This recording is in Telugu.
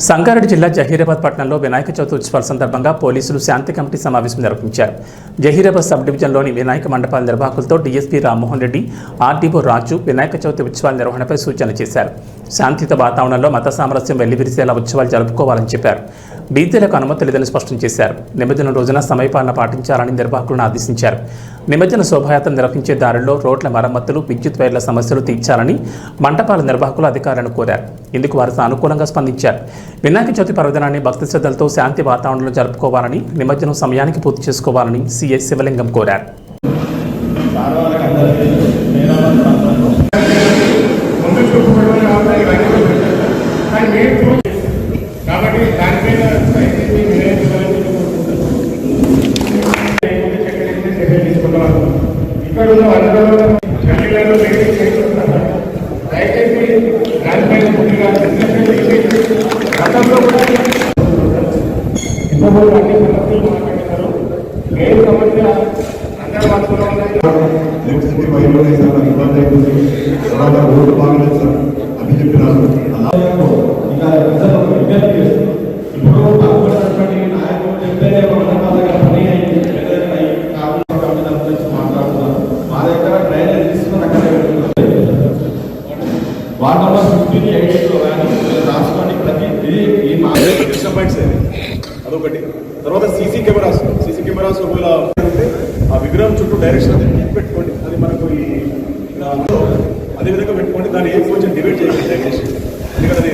సంగారెడ్డి జిల్లా జహీరాబాద్ పట్టణంలో వినాయక చవితి ఉత్సవాల సందర్భంగా పోలీసులు శాంతి కమిటీ సమావేశం నిర్వహించారు. జహీరాబాద్ సబ్ డివిజన్లోని వినాయక మండపాల నిర్వాహకులతో డీఎస్పీ రామ్మోహన్ రెడ్డి, ఆర్డీఓ రాజు వినాయక చవితి ఉత్సవాల నిర్వహణపై సూచనలు చేశారు. శాంతియుత వాతావరణంలో మత సామరస్యం వెల్లివిరిసేలా ఉత్సవాలు జరుపుకోవాలని చెప్పారు. డీజేలకు అనుమతి లేదని స్పష్టం చేశారు. నిమజ్జనం రోజున సమయపాలన పాటించాలని నిర్వాహకులను ఆదేశించారు. నిమజ్జన శోభాయాత్ర నిర్వహించే దారుల్లో రోడ్ల మరమ్మతులు, విద్యుత్ వైర్ల సమస్యలు తీర్చాలని మంటపాల నిర్వాహకులు అధికారులను కోరారు. ఇందుకు వారు సానుకూలంగా స్పందించారు. వినాయక చవితి పర్వదినాన్ని భక్తి శ్రద్ధలతో శాంతి వాతావరణంలో జరుపుకోవాలని, నిమజ్జనం సమయానికి పూర్తి చేసుకోవాలని సిఐ శివలింగం కోరారు. అదొకటి. తర్వాత సీసీ కెమెరాస్ ఒకవేళ ఆ విగ్రహం చుట్టూ డైరెక్షన్ పెట్టుకోండి. అది మనకు అదే విధంగా పెట్టుకోండి. దాన్ని కొంచెం డివైడ్ చేయండి దయచేసి. ఎందుకంటే